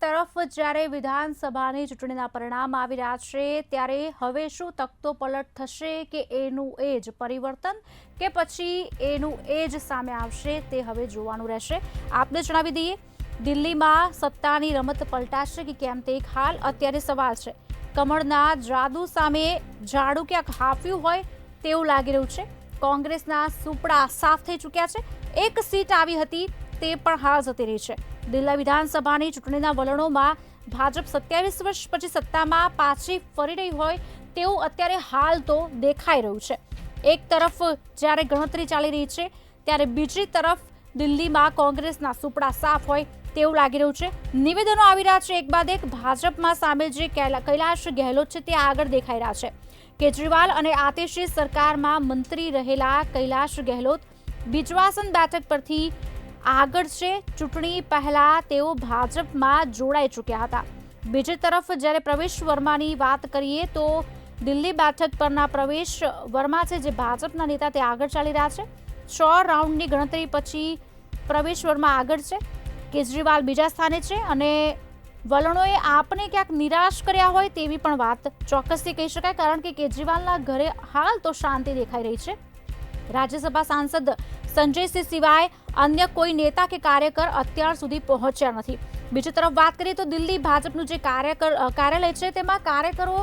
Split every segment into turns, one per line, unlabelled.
તરફ જ્યારે વિધાનસભાની ચૂંટણીના પરિણામ આવી રહ્યા છે ત્યારે હવે શું તખતો પલટ થશે કે એનું એ જ પરિવર્તન કે પછી એનું એ જ સામે આવશે તે હવે જોવાનું રહેશે। આપને જણાવી દઈએ, દિલ્હીમાં સત્તાની રમત પલટાશે કે કેમ તે એક હાલ અત્યારે સવાલ છે। કમળના જાદુ સામે ઝાડુ ક્યાંક હાંફ્યું હોય તેવું લાગી રહ્યું છે। કોંગ્રેસના સુપડા સાફ થઈ ચૂક્યા છે। એક સીટ આવી હતી તે પણ હાલ જતી રહી છે। દિલ્હી વિધાનસભાની ચૂંટણીના વલણોમાં ભાજપ 27 વર્ષ પછી સત્તામાં પાછી ફરી રહી હોય તેવું અત્યારે હાલ તો દેખાઈ રહ્યું છે। એક તરફ જ્યારે ગણતરી ચાલી રહી છે ત્યારે બીજી તરફ દિલ્હીમાં કોંગ્રેસના સુપડા સાફ હોય તેવું લાગી રહ્યું છે। નિવેદનો આવી રહ્યા છે એક બાદ એક। ભાજપમાં સામેલ જે કૈલાશ ગેહલોત છે તે આગળ દેખાઈ રહ્યા છે। કેજરીવાલ અને આતિશી સરકારમાં મંત્રી રહેલા કૈલાશ ગેહલોત બિજવાસન બેઠક પરથી આગળ છે। ચૂંટણી પહેલા તેઓ ભાજપમાં જોડાઈ ચૂક્યા હતા। બીજી તરફ જ્યારે પ્રવેશ વર્માની વાત કરીએ તો દિલ્હી બેઠક પરના પ્રવેશ વર્મા છે જે ભાજપના નેતા તે આગળ ચાલી રહ્યા છે। 6 રાઉન્ડની ગણતરી પછી પ્રવેશ વર્મા આગળ છે, કેજરીવાલ બીજા સ્થાને છે અને વલણોએ આપને ક્યાંક નિરાશ કર્યા હોય તેવી પણ વાત ચોક્કસથી કહી શકાય, કારણ કે કેજરીવાલના ઘરે હાલ તો શાંતિ દેખાઈ રહી છે। રાજ્યસભા સાંસદ સંજયસિંહ સિવાય અન્ય કોઈ નેતા કે કાર્યકર અત્યાર સુધી પહોંચ્યા નથી। બીજી તરફ વાત કરીએ તો દિલ્હી ભાજપનું જે કાર્યાલય છે તેમાં કાર્યકરો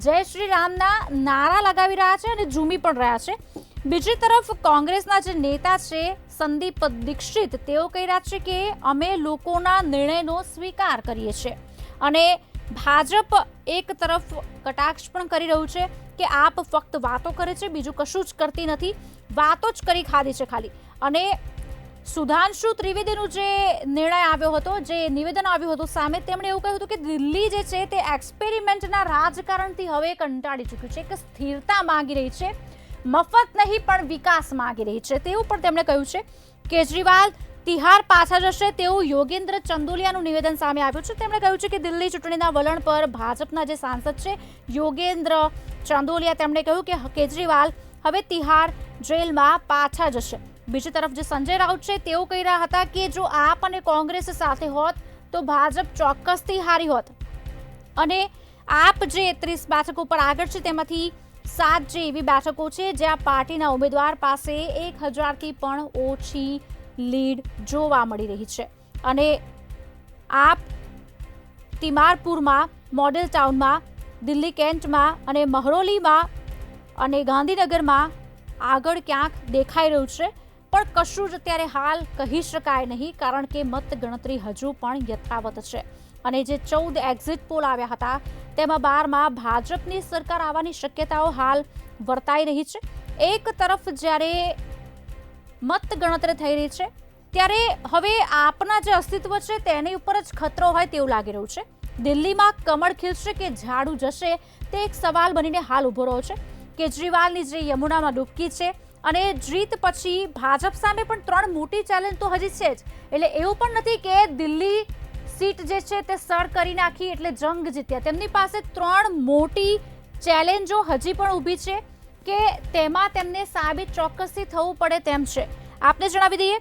જય શ્રી રામના નારા લગાવી રહ્યા છે અને ઝૂમી પણ રહ્યા છે। બીજી તરફ કોંગ્રેસના જે નેતા છે સંદીપ દીક્ષિત તેઓ કહી રહ્યા છે કે અમે લોકોના નિર્ણયનો સ્વીકાર કરીએ છીએ અને ભાજપ એક તરફ કટાક્ષ પણ કરી રહ્યું છે કે આપ ફક્ત વાતો કરે છે, બીજું કશું જ કરતી નથી, વાતો જ કરી ખાધી છે ખાલી। અને સુધાંશુ ત્રિવેદીનું જે નિર્ણય આવ્યો હતો, જે નિવેદન આવ્યું હતું સામે, તેમણે એવું કહ્યું હતું કે દિલ્હી જે છે તે એક્સપેરિમેન્ટના રાજકારણથી હવે કંટાળી ચૂક્યું છે, એક સ્થિરતા માંગી રહી છે, મફત નહીં પણ વિકાસ માંગી રહી છે તેવું પણ તેમણે કહ્યું છે। કેજરીવાલ તિહાર પાછા જશે તેવું યોગેન્દ્ર ચંદોલિયાનું નિવેદન સામે આવ્યું છે। તેમણે કહ્યું છે કે દિલ્હી ચૂંટણીના વલણ પર ભાજપના જે સાંસદ છે યોગેન્દ્ર ચંદોલિયા, તેમણે કહ્યું કે કેજરીવાલ હવે તિહાર જેલમાં પાછા જશે। બીજી તરફ જે સંજય રાઉત છે તેઓ કહી રહ્યા હતા કે જો આપ અને કોંગ્રેસ સાથે હોત તો ભાજપ ચોક્કસથી હારી હોત અને આપ જે 30 બેઠકો પર આગળ છે તેમાંથી 7 જે એવી બેઠકો છે જ્યાં પાર્ટીના ઉમેદવાર પાસે 1000થી પણ ઓછી લીડ જોવા મળી રહી છે અને આપ તિમારપુરમાં, મોડેલ ટાઉનમાં, દિલ્હી કેન્ટમાં અને મહરૌલીમાં અને ગાંધીનગરમાં આગળ ક્યાંક દેખાઈ રહ્યું છે, પણ કશું જ અત્યારે હાલ કહી શકાય નહીં, કારણ કે મત ગણતરી હજુ પણ યથાવત છે અને જે 14 એક્ઝિટ પોલ આવ્યા હતા તેમાં 12માં ભાજપની સરકાર આવવાની શક્યતાઓ હાલ વર્તાઈ રહી છે। એક તરફ જ્યારે મત ગણતરી થઈ રહી છે ત્યારે હવે આપના જે અસ્તિત્વ છે તેની ઉપર જ ખતરો હોય તેવું લાગી રહ્યું છે। દિલ્હીમાં કમળ ખીલશે કે ઝાડુ જશે તે એક સવાલ બનીને હાલ ઉભો રહ્યો છે। કેજરીવાલની જે યમુનામાં ડૂબકી છે અને જીત પછી ભાજપ સામે પણ 3 મોટી ચેલેન્જ તો હજી છે જ, એટલે એવું પણ નથી કે દિલ્હી સીટ જે છે તે સર કરી નાખી એટલે જંગ જીત્યા। તેમની પાસે 3 મોટી ચેલેન્જો હજી પણ ઊભી છે કે તેમાં તેમને સાબિત ચોક્કસથી થવું પડે તેમ છે। આપને જણાવી દઈએ,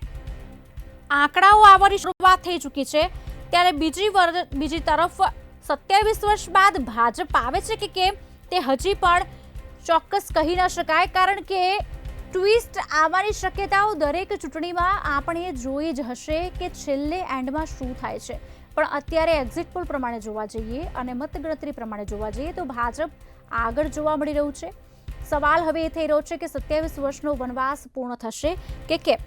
આંકડાઓ આવવાની શરૂઆત થઈ ચૂકી છે ત્યારે બીજી તરફ 27 વર્ષ બાદ ભાજપ આવે છે કે કેમ તે હજી પણ ચોક્કસ કહી ન શકાય, કારણ કે ટ્વિસ્ટ આવવાની શક્યતાઓ દરેક ચૂંટણીમાં આપણે જોઈ જ હશે કે છેલ્લે એન્ડમાં શું થાય છે। પણ અત્યારે એક્ઝિટ પોલ પ્રમાણે જોવા જઈએ અને મતગણતરી પ્રમાણે જોવા જઈએ તો ભાજપ આગળ જોવા મળી રહ્યું છે। સવાલ હવે એ થઈ રહ્યો છે કે 27 વર્ષનો વનવાસ પૂર્ણ થશે કે કેમ,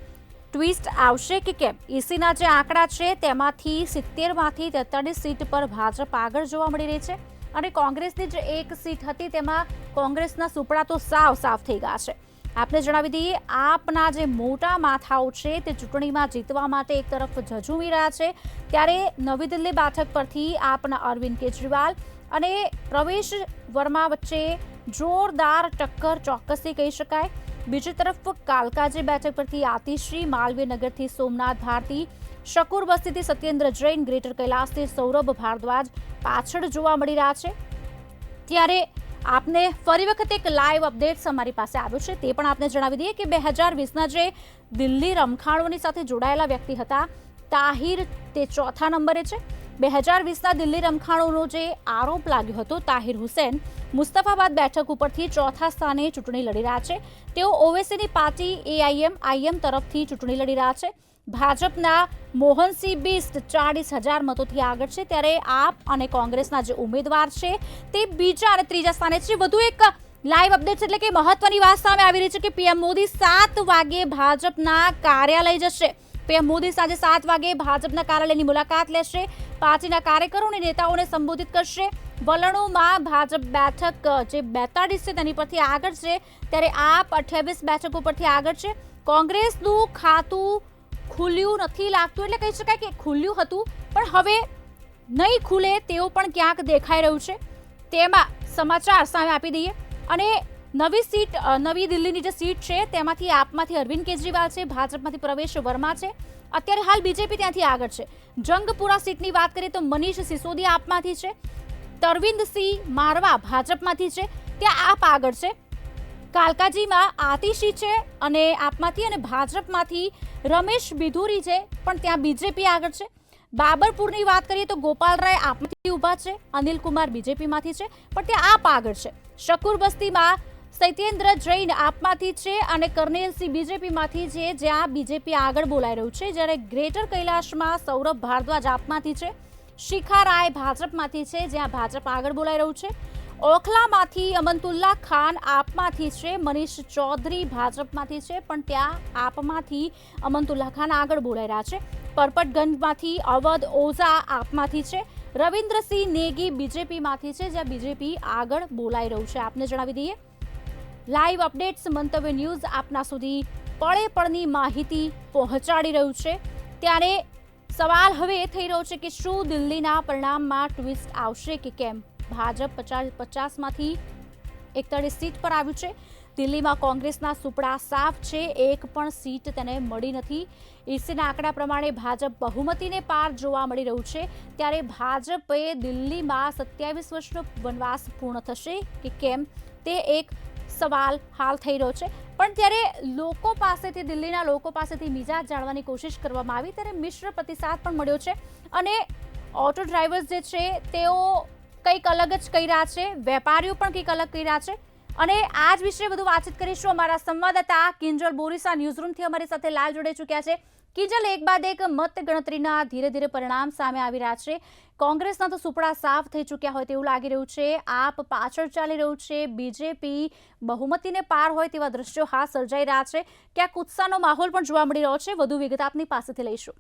ટ્વિસ્ટ આવશે કે કેમ। ઈસીના જે આંકડા છે તેમાંથી 70માંથી 43 સીટ પર ભાજપ આગળ જોવા મળી રહી છે અને કોંગ્રેસની જે એક સીટ હતી તેમાં કોંગ્રેસના સુપડા તો સાફ થઈ ગયા છે। આપને જણાવી દઈએ, આપના જે મોટા માથાઓ છે તે ચૂંટણીમાં જીતવા માટે એક તરફ ઝઝૂમી રહ્યા છે ત્યારે નવી દિલ્હી બેઠક પરથી આપના અરવિંદ કેજરીવાલ અને પ્રવેશ વર્મા વચ્ચે જોરદાર ટક્કર ચોક્કસથી કહી શકાય। બીજી તરફ કાલકાજી બેઠક પરથી આતિશી, માલવીયનગરથી સોમનાથ ભારતી, શકુર બસ્તીથી સત્યેન્દ્ર જૈન, ગ્રેટર કૈલાસથી સૌરભ ભારદ્વાજ પાછળ જોવા મળી રહ્યા છે। ત્યારે આપને ફરી વખત એક લાઈવ અપડેટ્સ અમારી પાસે આવ્યો છે તે પણ આપને જણાવી દઈએ કે 2020ના જે દિલ્હી રમખાણોની સાથે જોડાયેલા વ્યક્તિ હતા તાહિર તે 4થા નંબરે છે, 2020ના દિલ્હી રમખાણોનો જે આરોપ લાગ્યો હતો, તાહિર હુસૈન મુસ્તફાબાદ બેઠક ઉપરથી ચોથા સ્થાને ચૂંટણી લડી રહ્યા છે. તેઓ ઓવેસીની પાર્ટી AIM તરફથી ચૂંટણી લડી રહ્યા છે. ભાજપના મોહનસિંહ બિસ્ટ 40,000 મતોથી આગળ છે, ત્યારે આપ અને કોંગ્રેસના જે ઉમેદવાર છે તે બીજા અને ત્રીજા સ્થાને છે. વધુ એક લાઈવ અપડેટ એટલે કે મહત્વની વાત સામે આવી રહી છે કે પીએમ મોદી 7 વાગે ભાજપના કાર્યાલય જશે. પીએમ મોદી સાંજે 7 વાગે ભાજપના કાર્યાલયની મુલાકાત લેશે. પાર્ટીના કાર્યકરો અને નેતાઓને સંબોધિત કરશે. વલણોમાં ભાજપ બેઠક જે 42 છે તેની પરથી આગળ છે, ત્યારે આપ 28 બેઠકો પરથી આગળ છે. કોંગ્રેસનું ખાતું ખુલ્યું નથી લાગતું, એટલે કહી શકાય કે ખુલ્યું હતું પણ હવે નહીં ખુલે તેવું પણ ક્યાંક દેખાઈ રહ્યું છે. તેમાં સમાચાર સામે આપી દઈએ અને નવી દિલ્હીની જે સીટ છે તેમાંથી આપમાંથી અરવિંદ કેજરીવાલ છે, ભાજપમાંથી પ્રવેશ વર્મા છે. અત્યારે હાલ બીજેપી ત્યાંથી આગળ છે. જંગપુરા સીટની વાત કરીએ તો મનીષ સિસોદિયા આપમાંથી છે, તરવિંદસિંહ મારવા ભાજપમાંથી છે, ત્યાં આપ આગળ છે. કાલકાજીમાં આતિશી છે અને આપમાંથી, અને ભાજપમાંથી રમેશ બિધુરી છે પણ ત્યાં બીજેપી આગળ છે. બાબરપુરની વાત કરીએ તો ગોપાલરાય આપમાંથી ઊભા છે, અનિલકુમાર બીજેપીમાંથી છે પણ ત્યાં આપ આગળ છે. શકુર બસ્તીમાં સત્યેન્દ્ર જૈન આપમાંથી છે અને કર્નેલસિંહ બીજેપીમાંથી છે, જ્યાં બીજેપી આગળ બોલાઈ રહ્યું છે. જ્યારે ગ્રેટર કૈલાશમાં સૌરભ ભારદ્વાજ આપમાંથી છે, શિખા રાય ભાજપમાંથી છે, જ્યાં ભાજપ આગળ બોલાઈ રહ્યું છે. ઓખલામાંથી અમનતુલ્લા ખાન આપમાંથી છે, મનીષ ચૌધરી ભાજપમાંથી છે પણ ત્યાં આપમાંથી અમનતુલ્લા ખાન આગળ બોલાઈ રહ્યા છે. પરપટગંજમાંથી અવધ ઓઝા આપમાંથી છે, રવિન્દ્રસિંહ નેગી બીજેપીમાંથી છે, જ્યાં બીજેપી આગળ બોલાઈ રહ્યું છે. આપને જણાવી દઈએ લાઈવ અપડેટ્સ મંતવ્ય ન્યૂઝ આપના સુધી પળે પળની માહિતી પહોંચાડી રહ્યું છે. ત્યારે સવાલ હવે એ થઈ રહ્યો છે કે શું દિલ્હીના પરિણામમાં ટ્વિસ્ટ આવશે કે કેમ? ભાજપ 50માંથી 41 સીટ પર આવ્યું છે. દિલ્હીમાં કોંગ્રેસના સુપડા સાફ છે, એક પણ સીટ તેને મળી નથી. ઈસીના આંકડા પ્રમાણે ભાજપ બહુમતીને પાર જોવા મળી રહ્યું છે. ત્યારે ભાજપે દિલ્હીમાં 27 વર્ષનો વનવાસ પૂર્ણ થશે કે કેમ તે એક સવાલ હાલ થઈ રહ્યો છે. પણ ત્યારે લોકો પાસેથી, દિલ્હીના લોકો પાસેથી મિજાજ જાણવાની કોશિશ કરવામાં આવી ત્યારે મિશ્ર પ્રતિસાદ પણ મળ્યો છે અને ઓટો ડ્રાઈવર્સ જે છે તેઓ કંઈક અલગ જ કહી રહ્યા છે, વેપારીઓ પણ કંઈક અલગ કહી રહ્યા છે. અને આ જ વિશે વધુ વાતચીત કરીશું. અમારા સંવાદદાતા કિંજલ બોરીસા ન્યૂઝરૂમથી અમારી સાથે લાઈવ જોડાઈ ચૂક્યા છે. કિંજલ, એક બાદ એક મત ગણતરીના ધીરે ધીરે પરિણામ સામે આવી રહ્યા છે. કોંગ્રેસના તો સુપડા સાફ થઈ ચૂક્યા હોય તેવું લાગી રહ્યું છે, આપ પાછળ ચાલી રહ્યું છે, બીજેપી બહુમતીને પાર હોય તેવા દ્રશ્યો હાથ સર્જાઈ રહ્યા છે. ક્યાંક ઉત્સાહનો માહોલ પણ જોવા મળી રહ્યો છે. વધુ વિગત આપની પાસેથી લઈશું.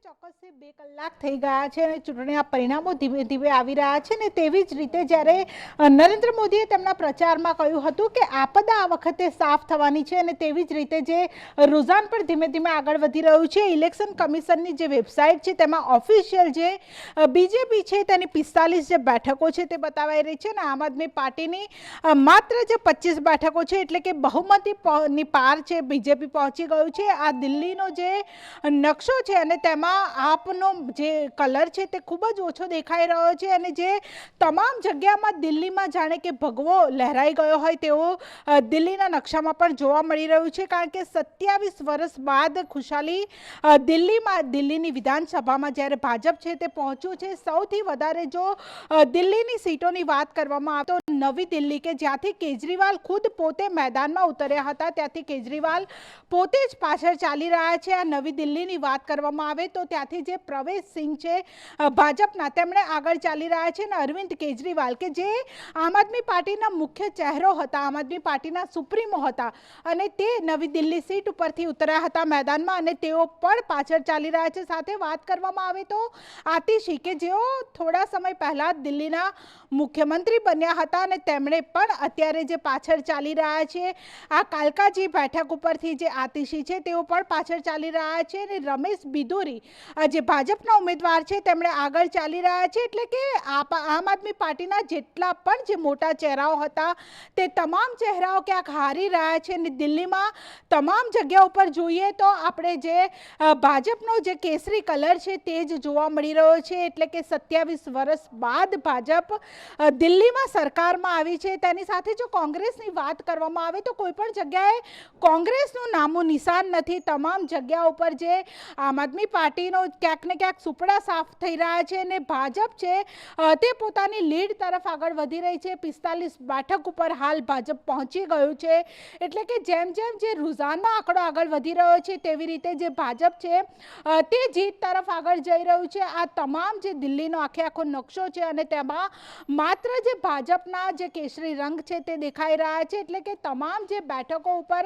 ચોક્કસથી 2 કલાક થઈ ગયા છે અને ચૂંટણીના પરિણામો ધીમે ધીમે આવી રહ્યા છે ને તેવી જ રીતે જ્યારે નરેન્દ્ર મોદીએ તેમના પ્રચારમાં કહ્યું હતું કે આપદા આ વખતે સાફ થવાની છે અને તેવી જ રીતે જે રુઝાન પણ ધીમે ધીમે આગળ વધી રહ્યું છે. ઇલેક્શન કમિશનની જે વેબસાઇટ છે તેમાં ઓફિશિયલ જે બીજેપી છે તેની 45 જે બેઠકો છે તે બતાવાઈ રહી છે અને આમ આદમી પાર્ટીની માત્ર જે 25 બેઠકો છે, એટલે કે બહુમતીની પાર છે બીજેપી પહોંચી ગયું છે. આ દિલ્હીનો જે નકશો છે અને તેમાં આપનો જે કલર છે તે ખૂબ જ ઓછો દેખાઈ રહ્યો છે અને જે તમામ જગ્યામાં દિલ્હીમાં જાણે કે ભગવો લહેરાઈ ગયો હોય તેવો દિલ્હીના નકશામાં પણ જોવા મળી રહ્યું છે. કારણ કે 27 વર્ષ બાદ ખુશાલી દિલ્હીની વિધાનસભામાં જ્યારે ભાજપ છે તે પહોંચ્યું છે. સૌથી વધારે જો દિલ્હીની સીટોની વાત કરવામાં આવે તો નવી દિલ્હી, કે જ્યાંથી કેજરીવાલ ખુદ પોતે મેદાનમાં ઉતર્યા હતા, ત્યાંથી કેજરીવાલ પોતે જ પાછળ ચાલી રહ્યા છે. આ નવી દિલ્હીની વાત કરવામાં આવે તો ત્યાંથી જે પ્રવેશ સિંહ છે ભાજપના, તેમણે આગળ ચાલી રહ્યા છે અને અરવિંદ કેજરીવાલ કે જે આમ આદમી પાર્ટીના મુખ્ય ચહેરો હતા, આમ આદમી પાર્ટીના સુપ્રીમો હતા અને તે નવી દિલ્હી સીટ ઉપરથી ઉતર્યા હતા મેદાનમાં અને તેઓ પણ પાછળ ચાલી રહ્યા છે. સાથે વાત કરવામાં આવે તો આતિશી, કે જેઓ થોડા સમય પહેલા દિલ્હીના મુખ્યમંત્રી બન્યા હતા અને તેમણે પણ અત્યારે જે પાછળ ચાલી રહ્યા છે. આ કાલકાજી બેઠક ઉપરથી જે આતિશી છે તેઓ પણ પાછળ ચાલી રહ્યા છે અને રમેશ બિધુરી જે ભાજપના ઉમેદવાર છે તેમણે આગળ ચાલી રહ્યા છે. એટલે કે આમ આદમી પાર્ટીના જેટલા પણ જે મોટા ચહેરાઓ હતા તે તમામ ચહેરાઓ ક્યાંક હારી રહ્યા છે અને દિલ્હીમાં તમામ જગ્યા ઉપર જોઈએ તો આપણે જે ભાજપનો જે કેસરી કલર છે તે જ જોવા મળી રહ્યો છે. એટલે કે 27 વર્ષ બાદ ભાજપ દિલ્હીમાં સરકારમાં આવી છે. તેની સાથે જો કોંગ્રેસની વાત કરવામાં આવે તો કોઈ પણ જગ્યાએ કોંગ્રેસનું નામો નિશાન નથી. તમામ જગ્યા ઉપર જે આમ આદમી પાર્ટી પાર્ટીનો ક્યાંક ને ક્યાંક સુપડા સાફ થઈ રહ્યા છે અને ભાજપ છે તે પોતાની લીડ તરફ આગળ વધી રહી છે. 45 બેઠક ઉપર હાલ ભાજપ પહોંચી ગયું છે. એટલે કે જેમ જેમ જે રૂઝાનનો આંકડો આગળ વધી રહ્યો છે તેવી રીતે જે ભાજપ છે તે જીત તરફ આગળ જઈ રહ્યું છે. આ તમામ જે દિલ્હીનો આખો નકશો છે અને તેમાં માત્ર જે ભાજપના જે કેસરી રંગ છે તે દેખાઈ રહ્યા છે. એટલે કે તમામ જે બેઠકો ઉપર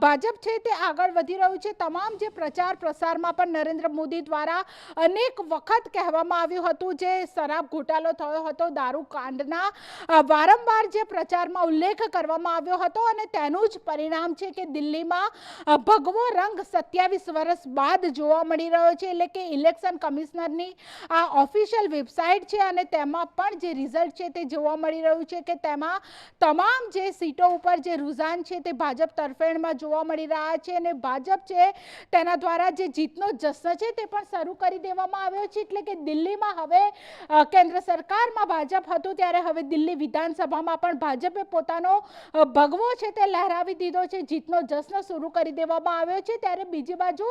ભાજપ છે તે આગળ વધી રહ્યું છે. તમામ જે પ્રચાર પ્રસારમાં પણ નરેન્દ્ર મોદી દ્વારા અનેક વખત કહેવામાં આવ્યું હતું, જે શરાબ ઘોટાલો થયો હતો, દારૂ કાંડના વારંવાર જે પ્રચારમાં ઉલ્લેખ કરવામાં આવ્યો હતો અને તેનું જ પરિણામ છે કે દિલ્હીમાં ભગવો રંગ 27 વર્ષ બાદ જોવા મળી રહ્યો છે. એટલે કે ઇલેક્શન કમિશનરની આ ઓફિશિયલ વેબસાઇટ છે અને તેમાં પણ જે રિઝલ્ટ છે તે જોવા મળી રહ્યું છે કે તેમાં તમામ જે સીટો ઉપર જે રૂઝાન છે તે ભાજપ તરફેણમાં જોવા મળી રહ્યા છે અને ભાજપ છે તેના દ્વારા જે જીતનો જશ્ન છે તે પણ શરૂ કરી દેવામાં આવ્યો છે. એટલે કે દિલ્હીમાં હવે કેન્દ્ર સરકારમાં ભાજપ હતું ત્યારે હવે દિલ્હી વિધાનસભામાં પણ ભાજપે પોતાનો ભગવો છે તે લહેરાવી દીધો છે. જીતનો જશ્ન શરૂ કરી દેવામાં આવ્યો છે. ત્યારે બીજી બાજુ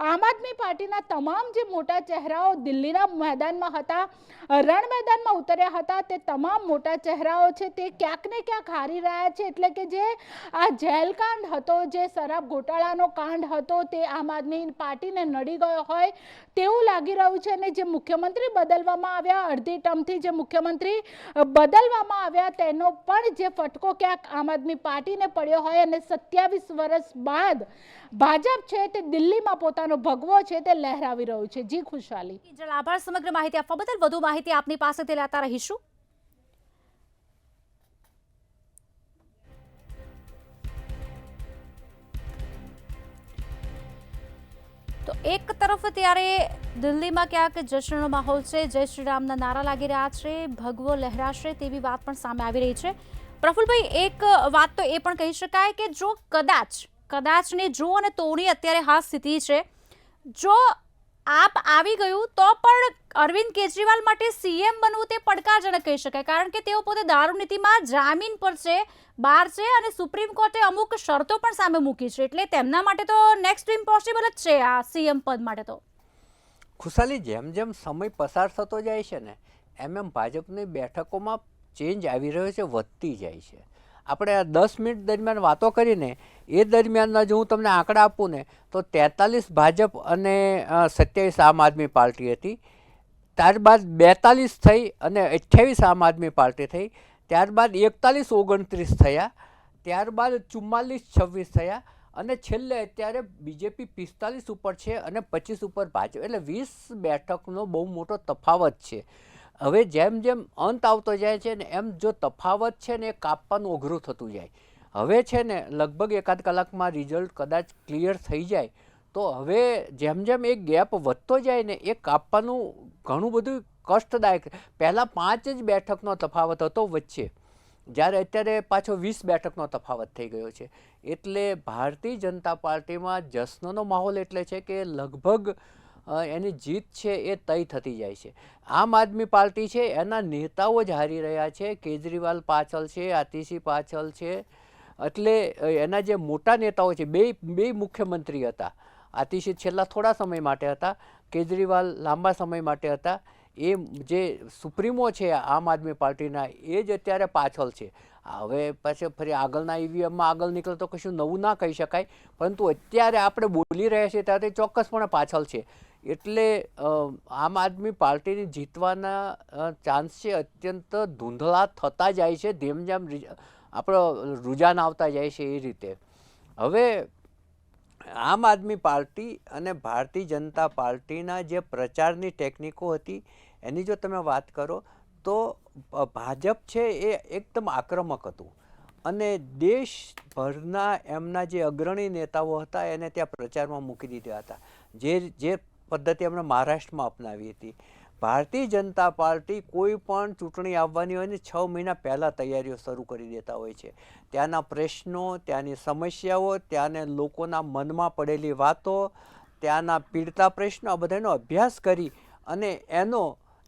આમ આદમી પાર્ટીના તમામ જે મોટા ચહેરાઓ દિલ્હીના મેદાનમાં હતા, રણ મેદાનમાં ઉતર્યા હતા, તે તમામ મોટા ચહેરાઓ છે તે ક્યાંક ને ક્યાંક હારી રહ્યા છે. એટલે કે જે આ જેલકાંડ હતો, જે શરાબ ઘોટાળાનો કાંડ હતો, તે આમ આદમી પાર્ટીને નડી ગયો હોય તેવું લાગી રહ્યું છે. અને જે મુખ્યમંત્રી બદલવામાં આવ્યા, અડધી ટર્મથી જે મુખ્યમંત્રી બદલવામાં આવ્યા, તેનો પણ જે ફટકો ક્યાંક આમ આદમી પાર્ટીને પડ્યો હોય અને 27 વર્ષ બાદ ભાજપ છે તે દિલ્હીમાં પોતાનો ભગવો છે તે લહેરાવી રહ્યું છે. જી ખુશાલી.
આભાર સમગ્ર માહિતી આપવા બદલ. વધુ માહિતી આપની પાસેથી લેતા રહીશું. તો એક તરફ ત્યારે દિલ્હીમાં ક્યાંક જશ્નનો માહોલ છે, જય શ્રી રામના નારા લાગી રહ્યા છે, ભગવો લહેરાશે તેવી વાત પણ સામે આવી રહી છે. પ્રફુલભાઈ, એક વાત તો એ પણ કહી શકાય કે જો કદાચની જો અને તોની અત્યારે હાલ સ્થિતિ છે, જો આપ આવી ગયું તો પણ અરવિંદ કેજરીવાલ માટે સીએમ બનવું તે પડકારજનક કહી શકાય, કારણ કે તેઓ પોતે દારૂ નીતિમાં જામીન પર છે, બહાર છે અને સુપ્રીમ કોર્ટે અમુક શરતો પણ સામે મૂકી છે. એટલે તેમના માટે તો નેક્સ્ટ ઇમ્પોસિબલ જ છે આ સીએમ પદ માટે. તો
ખુશાલી, જેમ જેમ સમય પસાર થતો જાય છે ને એમ ભાજપની બેઠકોમાં ચેન્જ આવી રહ્યો છે, વધતી જાય છે. આપણે આ 10 મિનિટ દરમિયાન વાતો કરીને એ દરમિયાનના જો હું તમને આંકડા આપું ને તો 43 ભાજપ અને 27 આમ આદમી પાર્ટી હતી. ત્યારબાદ 42 થઈ અને 28 આમ આદમી પાર્ટી થઈ. ત્યારબાદ 41-29 થયા. ત્યારબાદ 44-26 થયા અને છેલ્લે અત્યારે બીજેપી 45 ઉપર છે અને 25 ઉપર ભાજપ. એટલે 20 બેઠકનો બહુ મોટો તફાવત છે. હવે જેમ જેમ અંત આવતો જાય છે ને એમ જો તફાવત છે ને એ કાપવાનું અઘરું થતું જાય. હવે છે ને લગભગ એકાદ કલાકમાં રિઝલ્ટ કદાચ ક્લિયર થઈ જાય તો હવે જેમ જેમ એ ગેપ વધતો જાય ને એ કાપવાનું ઘણું બધું કષ્ટદાયક. પહેલાં 5 જ બેઠકનો તફાવત હતો વચ્ચે, જ્યારે અત્યારે પાછો 20 બેઠકનો તફાવત થઈ ગયો છે. એટલે ભારતીય જનતા પાર્ટીમાં જશ્નનો માહોલ એટલે છે કે લગભગ એની જીત છે એ તય થતી જાય છે. આમ આદમી પાર્ટી છે એના નેતાઓ જ હારી રહ્યા છે. કેજરીવાલ પાછળ છે, આતિશી પાછળ છે. એટલે એના જે મોટા નેતાઓ છે, બે મુખ્યમંત્રી હતા. આતિશી છેલ્લા થોડા સમય માટે હતા, કેજરીવાલ લાંબા સમય માટે હતા. એ જે સુપ્રીમો છે આમ આદમી પાર્ટીના એ જ અત્યારે પાછળ છે. હવે પછી ફરી આગળના ઈવીએમમાં આગળ નીકળે તો કશું નવું ના કહી શકાય, પરંતુ અત્યારે આપણે બોલી રહ્યા છીએ ત્યારે ચોક્કસપણે પાછળ છે. એટલે આમ આદમી પાર્ટીની જીતવાના ચાન્સ છે અત્યંત ધૂંધળા થતા જાય છે જેમ જેમ આપણો રુઝાન આવતા જાય છે એ રીતે. હવે આમ આદમી પાર્ટી અને ભારતીય જનતા પાર્ટીના જે પ્રચારની ટેકનિકો હતી એની જો તમે વાત કરો તો ભાજપ છે એ એકદમ આક્રમક હતું અને દેશભરના એમના જે અગ્રણી નેતાઓ હતા એને ત્યાં પ્રચારમાં મૂકી દીધા હતા. જે પદ્ધતિ એમણે મહારાષ્ટ્રમાં અપનાવી હતી. ભારતીય જનતા પાર્ટી કોઈ પણ ચૂંટણી આવવાની હોય ને 6 મહિના પહેલાં તૈયારીઓ શરૂ કરી દેતા હોય છે. ત્યાંના પ્રશ્નો, ત્યાંની સમસ્યાઓ, ત્યાંને લોકોના મનમાં પડેલી વાતો, ત્યાંના પીડતા પ્રશ્નો, આ બધાનો અભ્યાસ કરી અને એનો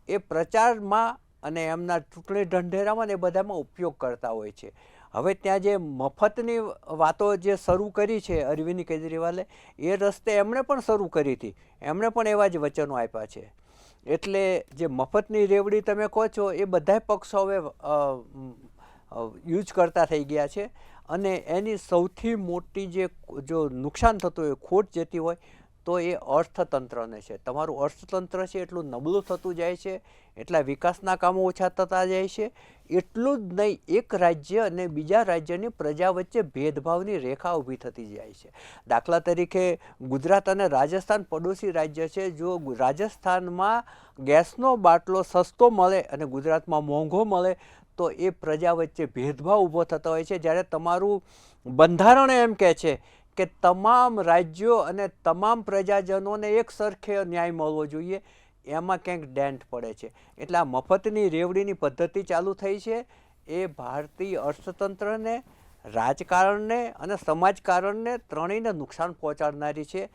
એ પ્રચારમાં અને એમના ચૂંટણી ઢંઢેરામાં ને એ બધામાં ઉપયોગ કરતા હોય છે. હવે ત્યાં જે મફતની વાતો જે શરૂ કરી છે અરવિંદ કેજરીવાલે, એ રસ્તે એમણે પણ શરૂ કરી હતી, એમણે પણ એવા જ વચનો આપ્યા છે. એટલે જે મફતની રેવડી તમે કહો છો એ બધાય પક્ષો હવે યુઝ કરતા થઈ ગયા છે. અને એની સૌથી મોટી જો નુકસાન થતું હોય, ખોટ જતી હોય, તો એ અર્થતંત્રને છે. તમારું અર્થતંત્ર છે એટલું નબળું થતું જાય છે, એટલા વિકાસના કામો ઓછા થતા જાય છે. એટલું જ નહીં, એક રાજ્ય અને બીજા રાજ્યની પ્રજા વચ્ચે ભેદભાવની રેખા ઊભી થતી જાય છે. દાખલા તરીકે ગુજરાત અને રાજસ્થાન પડોશી રાજ્ય છે. જો રાજસ્થાનમાં ગેસનો બાટલો સસ્તો મળે અને ગુજરાતમાં મોંઘો મળે તો એ પ્રજા વચ્ચે ભેદભાવ ઊભો થતો હોય છે. જ્યારે તમારું બંધારણ એમ કહે છે કે તમામ રાજ્યો અને તમામ પ્રજાજનોને એક સરખે ન્યાય મળવો જોઈએ, એમાં ક્યાંક ડેન્ટ પડે છે. એટલે આ મફતની રેવડીની પદ્ધતિ ચાલુ થઈ છે, એ ભારતીય અર્થતંત્રને, રાજકારણને અને સમાજકારણને ત્રણેયને નુકસાન પહોંચાડનારી છે,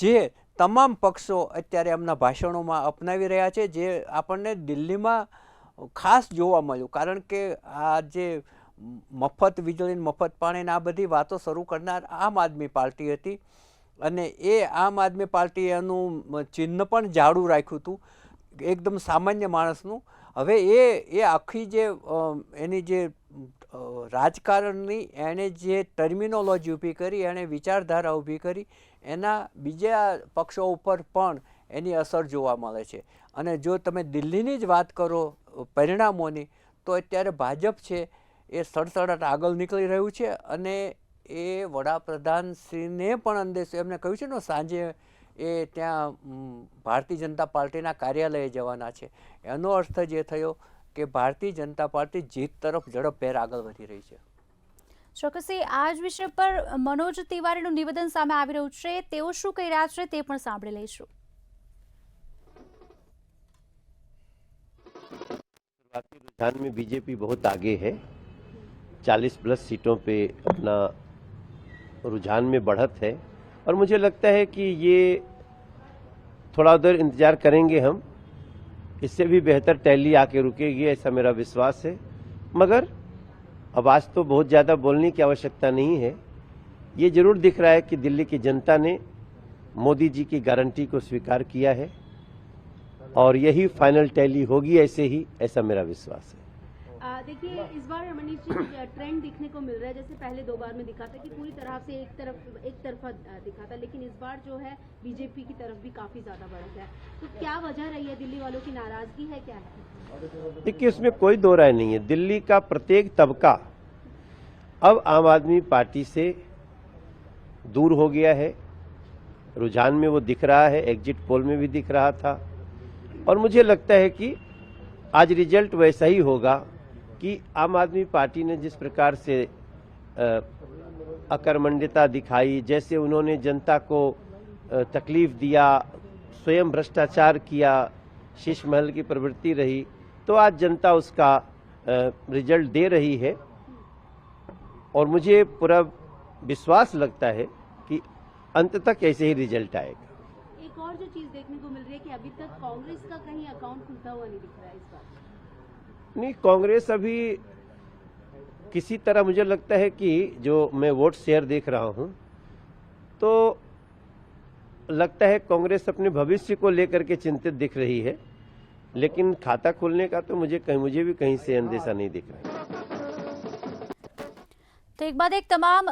જે તમામ પક્ષો અત્યારે એમના ભાષણોમાં અપનાવી રહ્યા છે, જે આપણને દિલ્હીમાં ખાસ જોવા મળ્યું. કારણ કે આ જે મફત વીજળી, મફત પાણી, આ બધી વાતો શરૂ કરનાર આમ આદમી પાર્ટી હતી, અને એ આમ આદમી પાર્ટી એનું ચિહ્ન પણ જાડું રાખ્યું હતું, એકદમ સામાન્ય માણસનું. હવે એ આખી જે એની જે રાજકારણની એણે જે ટર્મિનોલોજી ઊભી કરી, એણે વિચારધારા ઊભી કરી, એના બીજા પક્ષો ઉપર પણ એની અસર જોવા મળે છે. અને જો તમે દિલ્હીની જ વાત કરો પરિણામોની, તો અત્યારે ભાજપ છે એ સડસડાટ આગળ નીકળી રહ્યું છે. અને એ વડાપ્રધાનશ્રીને પણ અંદેશો એમને કહ્યું છે ને સાંજે એ ત્યાં ભારતીય જનતા પાર્ટીના કાર્યાલયે જવાના છે. એનો અર્થ જે થયો કે ભારતીય જનતા પાર્ટી જીત તરફ ઝડપભેર આગળ વધી રહી છે.
ચોક્કસથી આ જ વિષય પર મનોજ તિવારીનું નિવેદન સામે આવી રહ્યું છે, તેઓ શું કહી રહ્યા છે તે પણ સાંભળી લઈશું.
शुरुआती रुझान में बीजेपी बहुत आगे है, 40 प्लस सीटों पे अपना रुझान में बढ़त है, और मुझे लगता है कि ये थोड़ा उधर इंतजार करेंगे हम, इससे भी बेहतर टैली आके रुकेगी, ऐसा मेरा विश्वास है. मगर अब आज तो बहुत ज़्यादा बोलने की आवश्यकता नहीं है. ये जरूर दिख रहा है कि दिल्ली की जनता ने मोदी जी की गारंटी को स्वीकार किया है, और यही फाइनल टैली होगी, ऐसे ही, ऐसा मेरा विश्वास है.
देखिए, इस बार मनीष जी ट्रेंड दिखने को मिल रहा है, जैसे पहले 2 बार में दिखा था कि पूरी तरह से एक तरफा दिखा था, लेकिन इस बार जो है बीजेपी की तरफ भी काफी ज्यादा बढ़त है. तो क्या वजह रही है? दिल्ली वालों की नाराजगी है, क्या है?
देखिए, उसमें कोई दो राय नहीं है. दिल्ली का प्रत्येक तबका अब आम आदमी पार्टी से दूर हो गया है. रुझान में वो दिख रहा है, एग्जिट पोल में भी दिख रहा था, और मुझे लगता है कि आज रिजल्ट वैसा ही होगा कि आम आदमी पार्टी ने जिस प्रकार से अकर्मण्यता दिखाई, जैसे उन्होंने जनता को तकलीफ दिया, स्वयं भ्रष्टाचार किया, शीश महल की प्रवृत्ति रही, तो आज जनता उसका रिजल्ट दे रही है. और मुझे पूरा विश्वास लगता है कि अंत तक ऐसे ही रिजल्ट आएगा.
एक और जो चीज देखने को मिल रही है कि अभी तक कांग्रेस का कहीं अकाउंट खुलता हुआ नहीं दिख रहा है इस बार.
नहीं, कांग्रेस अभी किसी तरह, मुझे लगता है कि जो मैं वोट शेयर देख रहा हूं, तो लगता है कांग्रेस अपने भविष्य को लेकर के चिंतित दिख रही है, लेकिन खाता खोलने का तो मुझे भी कहीं से अंदेशा नहीं दिख रहा है.
તો એક બાદ એક તમામ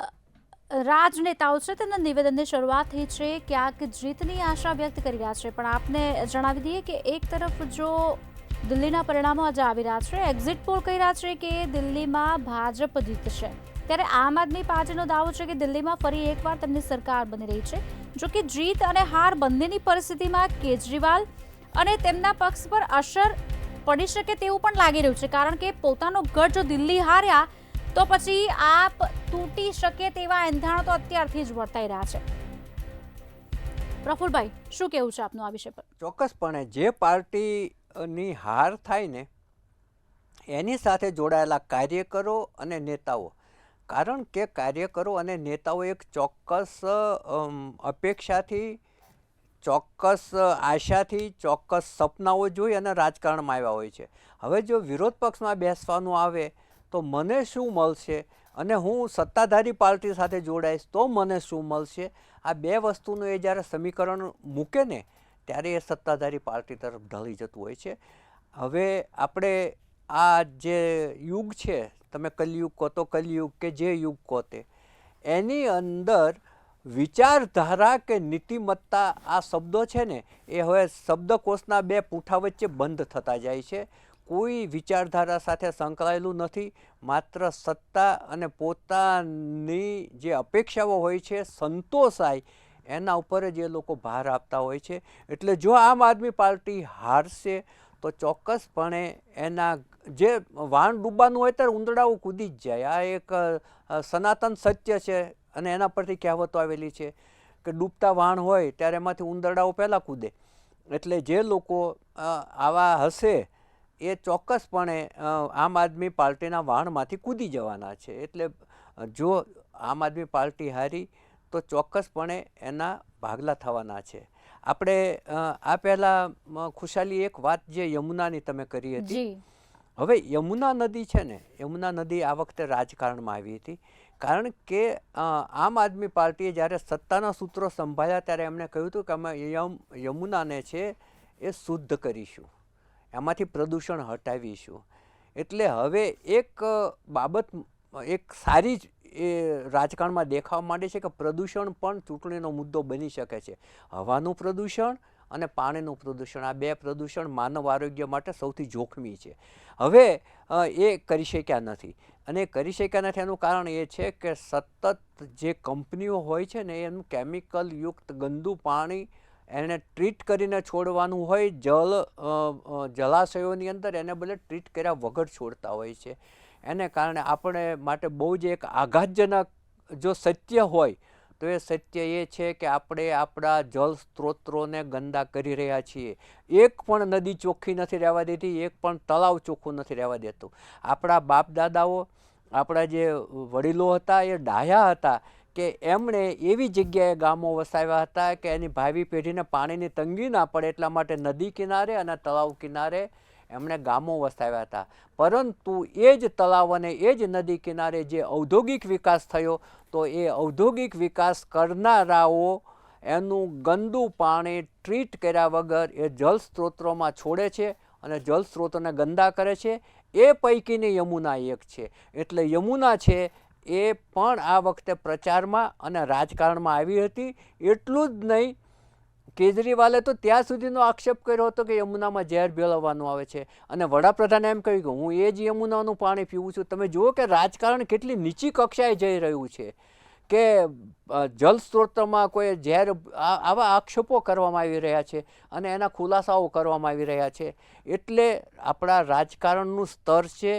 રાજનેતાઓ છે તેમના નિવેદનની શરૂઆત થઈ છે, ક્યાંક જીતની આશા વ્યક્ત કરી રહ્યા છે. પણ આપને જણાવી દઈએ કે એક તરફ જો દિલ્હીના પરિણામો આજે આવી રહ્યા છે, એક્ઝિટ પોલ કહી રહ્યા છે કે દિલ્હીમાં ભાજપ જીતશે, ત્યારે આમ આદમી પાર્ટીનો દાવો છે કે દિલ્હીમાં ફરી એકવાર તેમની સરકાર બની રહી છે. જો કે જીત અને હાર બંનેની પરિસ્થિતિમાં કેજરીવાલ અને તેમના પક્ષ પર અસર પડી શકે તેવું પણ લાગી રહ્યું છે, કારણ કે પોતાનો ગઢ જો દિલ્હી હાર્યા તો પછી આપ તૂટી શકે તેવા એંધાણો તો અત્યારથી જ વર્તાઈ રહ્યા છે. પ્રફુલભાઈ, શું કહેવું છે આપનું આ વિષય પર?
ચોક્કસપણે જે પાર્ટીની હાર થાય ને એની સાથે જોડાયેલા કાર્યકરો અને નેતાઓ, કારણ કે કાર્યકરો અને નેતાઓ એક ચોક્કસ અપેક્ષાથી, ચોક્કસ આશાથી, ચોક્કસ સપનાઓ જોઈ અને રાજકારણમાં આવ્યા હોય છે. હવે જો વિરોધ પક્ષમાં બેસવાનું આવે તો મને શું મળશે અને હું સત્તાધારી પાર્ટી સાથે જોડાઈશ તો મને શું મળશે, આ બે વસ્તુનું એ જ્યારે સમીકરણ મૂકે ને ત્યારે એ સત્તાધારી પાર્ટી તરફ ઢળી જતું હોય છે. હવે આપણે આ જે યુગ છે, તમે કલયુગ કહો તો કલયુગ કે જે યુગ કહો તે, એની અંદર વિચારધારા કે નીતિમત્તા આ શબ્દો છે ને એ હવે શબ્દકોશના બે પૂંઠા વચ્ચે બંધ થતા જાય છે. કોઈ વિચારધારા સાથે સંકળાયેલું નથી, માત્ર સત્તા અને પોતાની જે અપેક્ષાઓ હોય છે સંતોષાય એના ઉપર જ એ લોકો ભાર આપતા હોય છે. એટલે જો આમ આદમી પાર્ટી હારશે તો ચોક્કસપણે એના જે વાણ ડૂબવાનું હોય ત્યારે ઉંદરડાઓ કૂદી જ જાય. આ એક સનાતન સત્ય છે અને એના પરથી કહેવતો આવેલી છે કે ડૂબતા વાણ હોય ત્યારે એમાંથી ઉંદરડાઓ પહેલાં કૂદે. એટલે જે લોકો આવા હશે એ ચોક્કસપણે આમ આદમી પાર્ટીના વાણમાંથી કૂદી જવાના છે. એટલે જો આમ આદમી પાર્ટી હારી તો ચોક્કસપણે એના ભાગલા થવાના છે. આપણે આ પહેલાં ખુશાલી એક વાત જે યમુનાની તમે કરી હતી, હવે યમુના નદી છે ને, યમુના નદી આ વખતે રાજકારણમાં આવી હતી કારણ કે આમ આદમી પાર્ટીએ જ્યારે સત્તાના સૂત્રો સંભાળ્યા ત્યારે એમણે કહ્યું હતું કે અમે યમુનાને છે એ શુદ્ધ કરીશું, એમાંથી પ્રદૂષણ હટાવીશું. એટલે હવે એક બાબત એક સારી જ એ રાજકારણમાં દેખાવા માંડે છે કે પ્રદૂષણ પણ ચૂંટણીનો મુદ્દો બની શકે છે. હવાનું પ્રદૂષણ અને પાણીનું પ્રદૂષણ, આ બે પ્રદૂષણ માનવ આરોગ્ય માટે સૌથી જોખમી છે. હવે એ કરી શક્યા નથી અને કરી શક્યા નથી એનું કારણ એ છે કે સતત જે કંપનીઓ હોય છે ને એનું કેમિકલયુક્ત ગંદુ પાણી એને ટ્રીટ કરીને છોડવાનું હોય, જલાશયોની અંદર એને બદલે ટ્રીટ કર્યા વગર છોડતા હોય છે. એને કારણે આપણે માટે બહુ જ એક આઘાતજનક જો સત્ય હોય તો એ સત્ય એ છે કે આપણે આપણા જળ સ્ત્રોતોને ગંદા કરી રહ્યા છીએ. એક પણ નદી ચોખ્ખી નથી રહેવા દેતી, એક પણ તળાવ ચોખ્ખું નથી રહેવા દેતું. આપણા બાપ દાદાઓ, આપણા જે વડીલો હતા એ ડાહ્યા હતા કે એમણે એવી જગ્યાએ ગામો વસાવ્યા હતા કે એની ભાવિ પેઢીને પાણીની તંગી ના પડે એટલા માટે નદી કિનારે અને તળાવ કિનારે એમણે ગામો વસાવ્યા હતા. પરંતુ એ જ તળાવ અને એ જ નદી કિનારે જે ઔદ્યોગિક વિકાસ થયો તો એ ઔદ્યોગિક વિકાસ કરનારાઓ એનું ગંદુ પાણી ટ્રીટ કર્યા વગર એ જળ સ્ત્રોતોમાં છોડે છે અને જળ સ્ત્રોતોને ગંદા કરે છે. એ પૈકીની યમુના એક છે. એટલે યમુના છે એ પણ આ વખતે પ્રચારમાં અને રાજકારણમાં આવી હતી. એટલું જ નહીં, કેજરીવાલે તો ત્યાં સુધીનો આક્ષેપ કર્યો હતો કે યમુનામાં ઝેર ભેળવવાનું આવે છે અને વડાપ્રધાને એમ કહ્યું કે હું એ જ યમુનાનું પાણી પીવું છું. તમે જુઓ કે રાજકારણ કેટલી નીચી કક્ષાએ જઈ રહ્યું છે કે જળ સ્ત્રોતમાં કોઈ ઝેર, આવા આક્ષેપો કરવામાં આવી રહ્યા છે અને એના ખુલાસાઓ કરવામાં આવી રહ્યા છે. એટલે આપણા રાજકારણનું સ્તર છે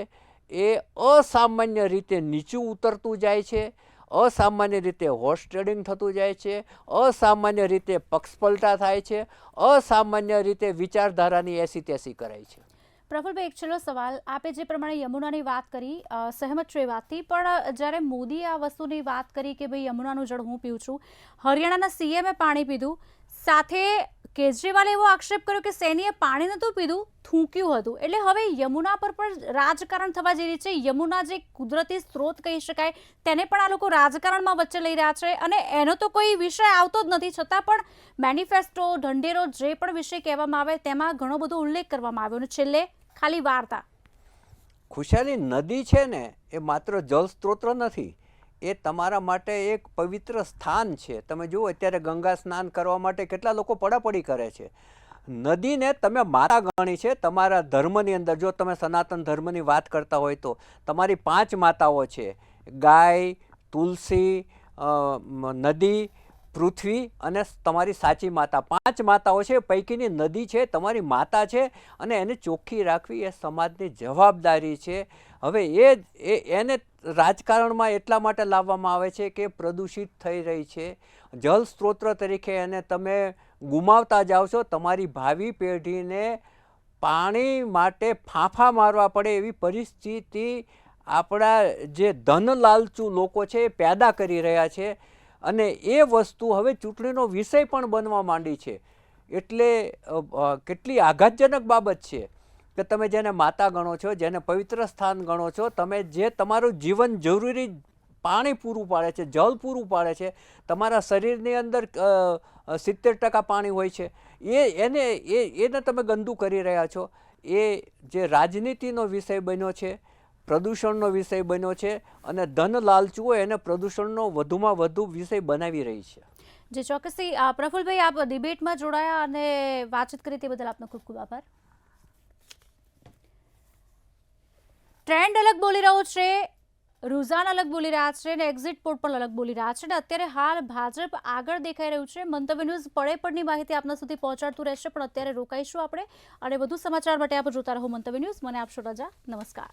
એ અસામાન્ય રીતે નીચું ઉતરતું જાય છે, અસામાન્ય રીતે હોર્સ ટ્રેડિંગ થતું જાય છે, અસામાન્ય રીતે પક્ષપલટા થાય છે, અસામાન્ય રીતે વિચારધારાની એસી તેસી કરાય છે.
પ્રફુલભાઈ, એક છેલ્લો સવાલ. આપે જે પ્રમાણે યમુનાની વાત કરી, સહેમત છું એ વાતથી, પણ જ્યારે મોદીએ આ વસ્તુની વાત કરી કે ભાઈ યમુનાનું જળ હું પીઉં છું, હરિયાણાના સીએમે પાણી પીધું, સાથે કેજરીવાલે એવો આક્ષેપ કર્યો કે સૈનીએ પાણી નહોતું પીધું, થૂંક્યું હતું. એટલે હવે યમુના પર પણ રાજકારણ થવા જઈ રહી છે. યમુના જે કુદરતી સ્ત્રોત કહી શકાય તેને પણ આ લોકો રાજકારણમાં વચ્ચે લઈ રહ્યા છે અને એનો તો કોઈ વિષય આવતો જ નથી. છતાં પણ મેનિફેસ્ટો, ઢંઢેરો જે પણ વિષય કહેવામાં આવે તેમાં ઘણો બધો ઉલ્લેખ કરવામાં આવ્યો. અને છેલ્લે ખાલી વાર્તા,
ખુશાલી, નદી છે ને એ માત્ર જળ સ્ત્રોત નથી, એ તમારા માટે એક પવિત્ર સ્થાન છે. તમે જુઓ અત્યારે ગંગા સ્નાન કરવા માટે કેટલા લોકો પડાપડી કરે છે. નદીને તમે માતા ગણી છે તમારા ધર્મની અંદર. જો તમે સનાતન ધર્મની વાત કરતા હોય તો તમારી 5 માતાઓ છે: ગાય, તુલસી, નદી, પૃથ્વી અને તમારી સાચી માતા. 5 માતાઓ છે, પૈકીની નદી છે તમારી માતા છે અને એને ચોખ્ખી રાખવી એ સમાજની જવાબદારી છે. હવે એને રાજકારણમાં એટલા માટે લાવવામાં આવે છે કે પ્રદૂષિત થઈ રહી છે. જળ સ્ત્રોત તરીકે એને તમે ગુમાવતા જાઓ છો. તમારી ભાવિ પેઢીને પાણી માટે ફાંફા મારવા પડે એવી પરિસ્થિતિ આપણા જે ધન લાલચુ લોકો છે એ પેદા કરી રહ્યા છે અને એ વસ્તુ હવે ચૂંટણીનો વિષય પણ બનવા માંડી છે. એટલે કેટલી આઘાતજનક બાબત છે કે તમે જેને માતા ગણો છો, જેને પવિત્ર સ્થાન ગણો છો, તમે જે તમારું જીવન જરૂરી પાણી પૂરું પાડે છે, જળ પૂરું પાડે છે, તમારા શરીરની અંદર 70% પાણી હોય છે, એને તમે ગંદુ કરી રહ્યા છો. એ જે રાજનીતિનો વિષય બન્યો છે, પ્રદૂષણનો વિષય બન્યો છે, અને ધન લાલચુઓ એને પ્રદૂષણનો વધુમાં વધુ વિષય બનાવી રહી છે.
જે ચોક્કસથી પ્રફુલભાઈ, આપ ડિબેટમાં જોડાયા અને વાતચીત કરી તે બદલ આપનો ખૂબ ખૂબ આભાર. ટ્રેન્ડ અલગ બોલી રહ્યો છે, રુઝાન અલગ બોલી રહ્યા છે અને એક્ઝિટ પોલ પણ અલગ બોલી રહ્યા છે અને અત્યારે હાલ ભાજપ આગળ દેખાઈ રહ્યું છે. મંતવ્ય ન્યૂઝ પડે પડની માહિતી આપના સુધી પહોંચાડતું રહેશે, પણ અત્યારે રોકાઈશું આપણે અને વધુ સમાચાર માટે આપ જોતા રહો મંતવ્ય ન્યૂઝ. મને આપશો રજા. નમસ્કાર.